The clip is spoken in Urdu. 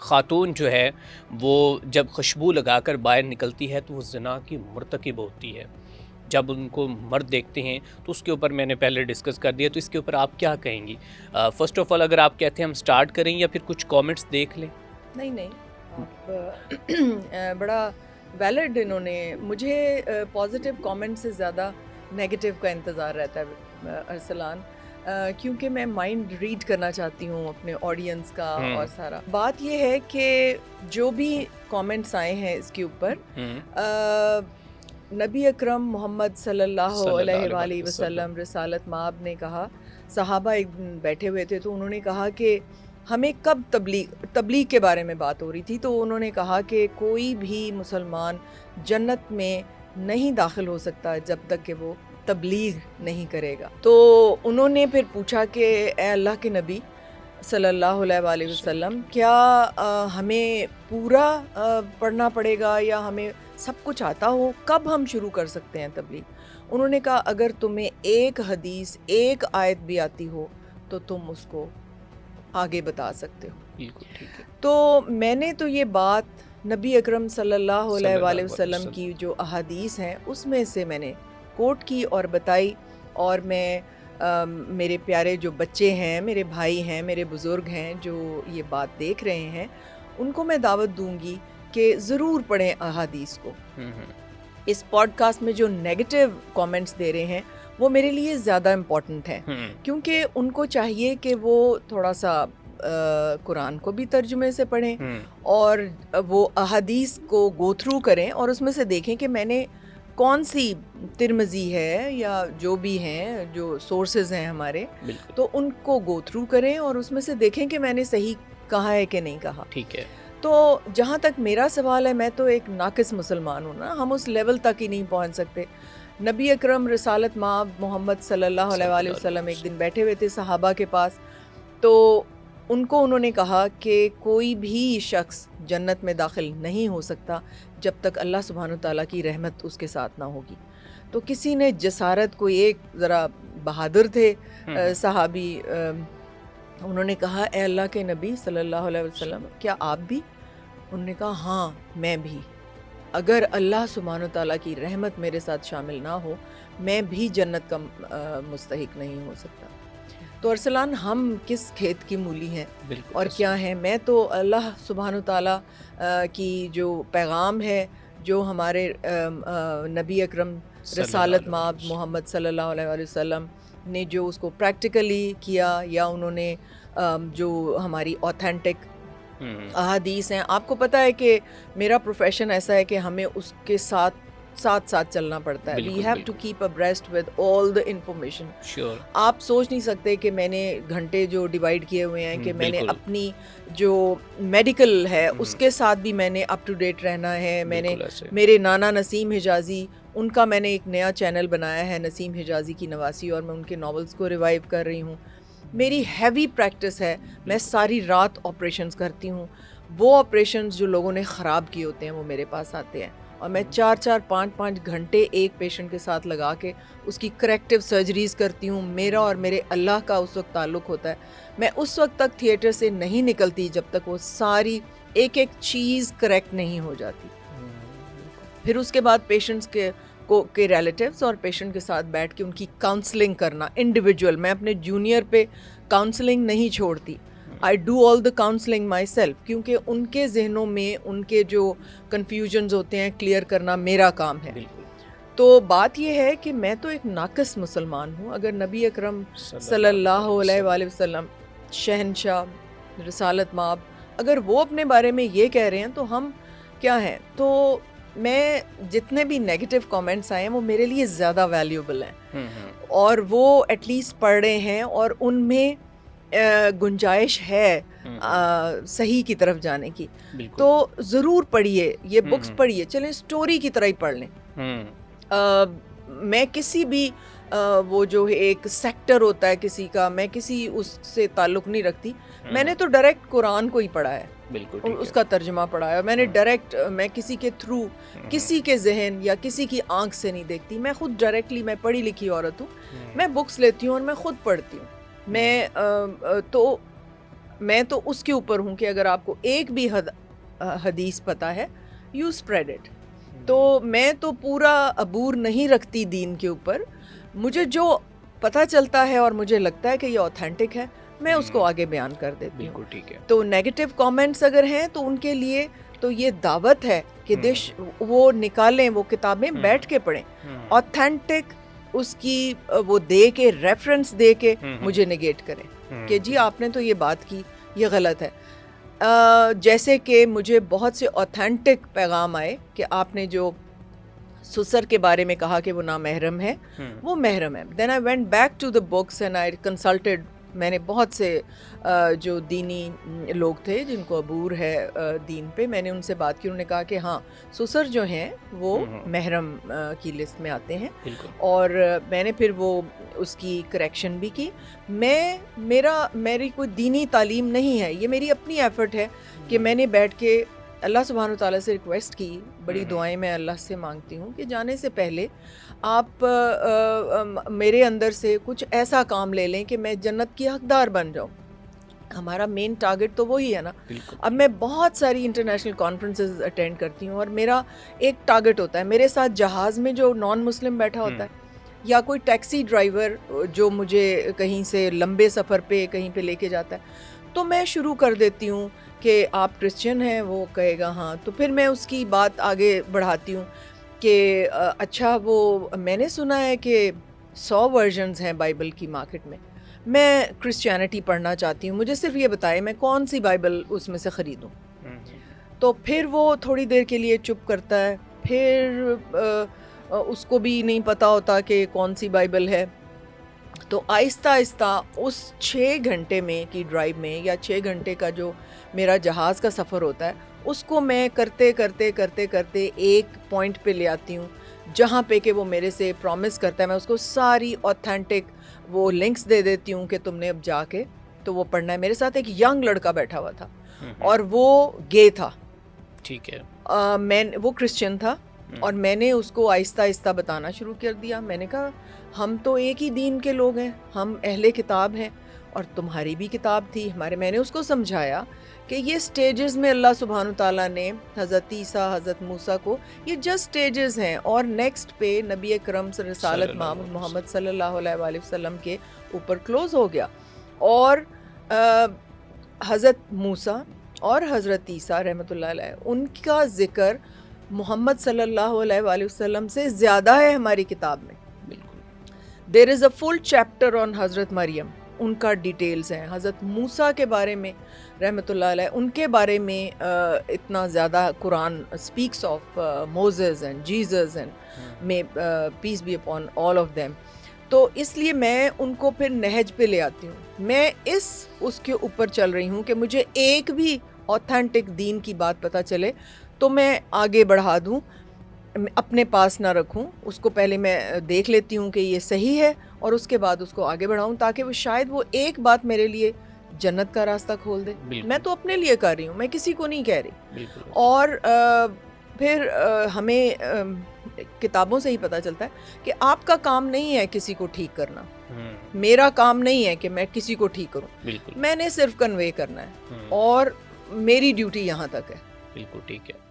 خاتون جو ہے وہ جب خوشبو لگا کر باہر نکلتی ہے تو وہ زنا کی مرتکب ہوتی ہے. جب ان کو مرد دیکھتے ہیں تو اس کے اوپر میں نے پہلے ڈسکس کر دیا, تو اس کے اوپر آپ کیا کہیں گی؟ فرسٹ آف آل اگر آپ کہتے ہیں ہم سٹارٹ کریں یا پھر کچھ کامنٹس دیکھ لیں. نہیں آپ بڑا ویلڈ انہوں نے مجھے پازیٹیو کامنٹ سے زیادہ نیگیٹیو کا انتظار رہتا ہے ارسلان, کیونکہ میں مائنڈ ریڈ کرنا چاہتی ہوں اپنے آڈینس کا. اور سارا بات یہ ہے کہ جو بھی کامنٹس آئے ہیں اس کے اوپر, نبی اکرم محمد صلی اللہ علیہ وآلہ وسلم رسالت مآب نے کہا, صحابہ ایک دن بیٹھے ہوئے تھے تو انہوں نے کہا کہ ہمیں کب تبلیغ کے بارے میں بات ہو رہی تھی, تو انہوں نے کہا کہ کوئی بھی مسلمان جنت میں نہیں داخل ہو سکتا جب تک کہ وہ تبلیغ نہیں کرے گا. تو انہوں نے پھر پوچھا کہ اے اللہ کے نبی صلی اللہ علیہ وآلہ وسلم, کیا ہمیں پورا پڑھنا پڑے گا یا ہمیں سب کچھ آتا ہو, کب ہم شروع کر سکتے ہیں تبلیغ؟ انہوں نے کہا اگر تمہیں ایک حدیث ایک آیت بھی آتی ہو تو تم اس کو آگے بتا سکتے ہو. بالکل ٹھیک ہے. تو میں نے تو یہ بات نبی اکرم صلی اللہ علیہ وآلہ وسلم کی جو احادیث ہیں اس میں سے میں نے کوٹ کی اور بتائی, اور میں میرے پیارے جو بچے ہیں, میرے بھائی ہیں, میرے بزرگ ہیں جو یہ بات دیکھ رہے ہیں, ان کو میں دعوت دوں گی کہ ضرور پڑھیں احادیث کو. اس پوڈ کاسٹ میں جو نیگیٹو کامنٹس دے رہے ہیں وہ میرے لیے زیادہ امپورٹنٹ ہیں, کیونکہ ان کو چاہیے کہ وہ تھوڑا سا قرآن کو بھی ترجمے سے پڑھیں اور وہ احادیث کو گو تھرو کریں اور اس میں سے دیکھیں کہ میں نے کون سی ترمذی ہے یا جو بھی ہیں جو سورسز ہیں ہمارے, تو ان کو گو تھرو کریں اور اس میں سے دیکھیں کہ میں نے صحیح کہا ہے کہ نہیں کہا. ٹھیک ہے. تو جہاں تک میرا سوال ہے, میں تو ایک ناقص مسلمان ہوں نا, ہم اس لیول تک ہی نہیں پہنچ سکتے. نبی اکرم رسالت مآب محمد صلی اللہ علیہ وآلہ وسلم ایک دن بیٹھے ہوئے تھے صحابہ کے پاس, تو انہوں نے کہا کہ کوئی بھی شخص جنت میں داخل نہیں ہو سکتا جب تک اللہ سبحانہ وتعالیٰ کی رحمت اس کے ساتھ نہ ہوگی. تو کسی نے جسارت, کوئی ایک ذرا بہادر تھے صحابی, انہوں نے کہا اے اللہ کے نبی صلی اللہ علیہ وسلم کیا آپ بھی؟ انہوں نے کہا ہاں میں بھی, اگر اللہ سبحانہ وتعالیٰ کی رحمت میرے ساتھ شامل نہ ہو میں بھی جنت کا مستحق نہیں ہو سکتا. تو ارسلان ہم کس کھیت کی مولی ہیں اور کیا ہیں؟ میں تو اللہ سبحانہ وتعالیٰ کی جو پیغام ہے, جو ہمارے نبی اکرم رسالت مآب محمد صلی اللہ علیہ وآلہ وسلم نے جو اس کو پریکٹیکلی کیا, یا انہوں نے جو ہماری اوتھینٹک احادیث ہیں, آپ کو پتہ ہے کہ میرا پروفیشن ایسا ہے کہ ہمیں اس کے ساتھ چلنا پڑتا ہے. We have to keep abreast with all the information. آپ سوچ نہیں سکتے کہ میں نے گھنٹے جو ڈیوائیڈ کیے ہوئے ہیں کہ میں نے اپنی جو میڈیکل ہے اس کے ساتھ بھی میں نے اپ ٹو ڈیٹ رہنا ہے. میں نے میرے نانا نسیم حجازی, ان کا میں نے ایک نیا چینل بنایا ہے نسیم حجازی کی نواسی, اور میں ان کے ناولز کو ریوائیو کر رہی ہوں. میری ہیوی پریکٹس ہے, میں ساری رات آپریشنز کرتی ہوں. وہ آپریشنز جو لوگوں نے خراب کیے ہوتے ہیں وہ میرے پاس آتے ہیں, اور میں 4-5 گھنٹے ایک پیشنٹ کے ساتھ لگا کے اس کی کریکٹیو سرجریز کرتی ہوں. میرا اور میرے اللہ کا اس وقت تعلق ہوتا ہے. میں اس وقت تک تھیٹر سے نہیں نکلتی جب تک وہ ساری ایک چیز کریکٹ نہیں ہو جاتی. پھر اس کے بعد پیشنٹس کے ریلیٹیوز اور پیشنٹ کے ساتھ بیٹھ کے ان کی کاؤنسلنگ کرنا انڈیویجول. میں اپنے جونیئر پہ کاؤنسلنگ نہیں چھوڑتی, I do all the counselling myself, کیونکہ ان کے ذہنوں میں ان کے جو کنفیوژنز ہوتے ہیں کلیئر کرنا میرا کام ہے. تو بات یہ ہے کہ میں تو ایک ناقص مسلمان ہوں. اگر نبی اکرم صلی اللہ علیہ وآلہ وسلم شہنشاہ رسالت مآب اگر وہ اپنے بارے میں یہ کہہ رہے ہیں تو ہم کیا ہیں؟ تو میں جتنے بھی نیگیٹو کامنٹس آئے ہیں وہ میرے لیے زیادہ ویلیوبل ہیں, اور وہ ایٹ لیسٹ پڑھ رہے ہیں اور ان میں گنجائش ہے صحیح کی طرف جانے کی. تو ضرور پڑھیے, یہ بکس پڑھیے, چلیں سٹوری کی طرح ہی پڑھ لیں. میں کسی بھی وہ جو ایک سیکٹر ہوتا ہے کسی کا, میں کسی اس سے تعلق نہیں رکھتی. میں نے تو ڈائریکٹ قرآن کو ہی پڑھا ہے, اس کا ترجمہ پڑھا ہے. میں نے ڈائریکٹ, میں کسی کے تھرو کسی کے ذہن یا کسی کی آنکھ سے نہیں دیکھتی. میں خود ڈائریکٹلی, میں پڑھی لکھی عورت ہوں, میں بکس لیتی ہوں اور میں خود پڑھتی ہوں. میں تو میں تو اس کے اوپر ہوں کہ اگر آپ کو ایک بھی حدیث پتہ ہے یو اسپریڈ اٹ. تو میں تو پورا عبور نہیں رکھتی دین کے اوپر. مجھے جو پتہ چلتا ہے اور مجھے لگتا ہے کہ یہ اوتھینٹک ہے میں اس کو آگے بیان کر دیتی ہوں. بالکل ٹھیک ہے. تو نیگیٹو کامنٹس اگر ہیں تو ان کے لیے تو یہ دعوت ہے کہ وہ نکالیں, وہ کتابیں بیٹھ کے پڑھیں, اوتھینٹک اس کی وہ دے کے ریفرنس دے کے مجھے نگیٹ کریں کہ جی آپ نے تو یہ بات کی, یہ غلط ہے. جیسے کہ مجھے بہت سے اوتھینٹک پیغام آئے کہ آپ نے جو سسر کے بارے میں کہا کہ وہ نامحرم ہے, وہ محرم ہے. Then I went back to the books and I consulted. میں نے بہت سے جو دینی لوگ تھے جن کو عبور ہے دین پہ, میں نے ان سے بات کی. انہوں نے کہا کہ ہاں سسر جو ہیں وہ محرم کی لسٹ میں آتے ہیں, اور میں نے پھر وہ اس کی کریکشن بھی کی. میری کوئی دینی تعلیم نہیں ہے, یہ میری اپنی ایفرٹ ہے کہ میں نے بیٹھ کے اللہ سبحانہ و تعالیٰ سے ریکویسٹ کی, بڑی دعائیں میں اللہ سے مانگتی ہوں کہ جانے سے پہلے آپ میرے اندر سے کچھ ایسا کام لے لیں کہ میں جنت کی حقدار بن جاؤں. ہمارا مین ٹارگٹ تو وہی ہے نا. اب میں بہت ساری انٹرنیشنل کانفرنسز اٹینڈ کرتی ہوں اور میرا ایک ٹارگٹ ہوتا ہے. میرے ساتھ جہاز میں جو نان مسلم بیٹھا ہوتا ہے یا کوئی ٹیکسی ڈرائیور جو مجھے کہیں سے لمبے سفر پہ کہیں پہ لے کے جاتا ہے, تو میں شروع کر دیتی ہوں کہ آپ کرسچن ہیں, وہ کہے گا ہاں, تو پھر میں اس کی بات آگے بڑھاتی ہوں کہ اچھا وہ میں نے سنا ہے کہ 100 ورژنز ہیں بائبل کی مارکیٹ میں کرسچینٹی پڑھنا چاہتی ہوں, مجھے صرف یہ بتائے میں کون سی بائبل اس میں سے خریدوں. تو پھر وہ تھوڑی دیر کے لیے چپ کرتا ہے, پھر اس کو بھی نہیں پتا ہوتا کہ کون سی بائبل ہے. تو آہستہ آہستہ اس 6 گھنٹے میں کی ڈرائیو میں یا 6 گھنٹے کا جو میرا جہاز کا سفر ہوتا ہے, اس کو میں کرتے کرتے کرتے کرتے ایک پوائنٹ پہ لے آتی ہوں جہاں پہ کہ وہ میرے سے پرومس کرتا ہے. میں اس کو ساری اوتھینٹک وہ لنکس دے دیتی ہوں کہ تم نے اب جا کے تو وہ پڑھنا ہے. میرے ساتھ ایک ینگ لڑکا بیٹھا ہوا تھا اور وہ گے تھا, ٹھیک ہے, وہ کرسچن تھا, اور میں نے اس کو آہستہ آہستہ بتانا شروع کر دیا. میں نے کہا ہم تو ایک ہی دین کے لوگ ہیں, ہم اہل کتاب ہیں, اور تمہاری بھی کتاب تھی میں نے اس کو سمجھایا کہ یہ سٹیجز میں اللہ سبحانہ تعالیٰ نے حضرت عیسیٰ, حضرت موسیٰ کو, یہ جسٹ سٹیجز ہیں, اور نیکسٹ پہ نبی اکرم رسالت محمد صلی اللہ علیہ وآلہ وسلم کے اوپر کلوز ہو گیا. اور حضرت موسیٰ اور حضرت عیسیٰ رحمۃ اللہ علیہ, ان کا ذکر محمد صلی اللہ علیہ وآلہ وسلم سے زیادہ ہے ہماری کتاب میں. دیر از اے فل چیپٹر آن حضرت مریم, ان کا ڈیٹیلز ہیں. حضرت موسیٰ کے بارے میں رحمۃ اللہ علیہ, ان کے بارے میں اتنا زیادہ Quran speaks of Moses and Jesus and may peace be upon all of them. تو اس لیے میں ان کو پھر نہج پہ لے آتی ہوں. میں اس کے اوپر چل رہی ہوں کہ مجھے ایک بھی اوتھینٹک دین کی بات پتہ چلے تو میں آگے بڑھا دوں, اپنے پاس نہ رکھوں. اس کو پہلے میں دیکھ لیتی ہوں کہ یہ صحیح ہے, اور اس کے بعد اس کو آگے بڑھاؤں تاکہ وہ شاید وہ ایک بات میرے لیے جنت کا راستہ کھول دے. میں تو اپنے لیے کر رہی ہوں, میں کسی کو نہیں کہہ رہی. اور پھر ہمیں کتابوں سے ہی پتہ چلتا ہے کہ آپ کا کام نہیں ہے کسی کو ٹھیک کرنا, میرا کام نہیں ہے کہ میں کسی کو ٹھیک کروں, میں نے صرف کنوے کرنا ہے, اور میری ڈیوٹی یہاں تک ہے. بالکل ٹھیک ہے.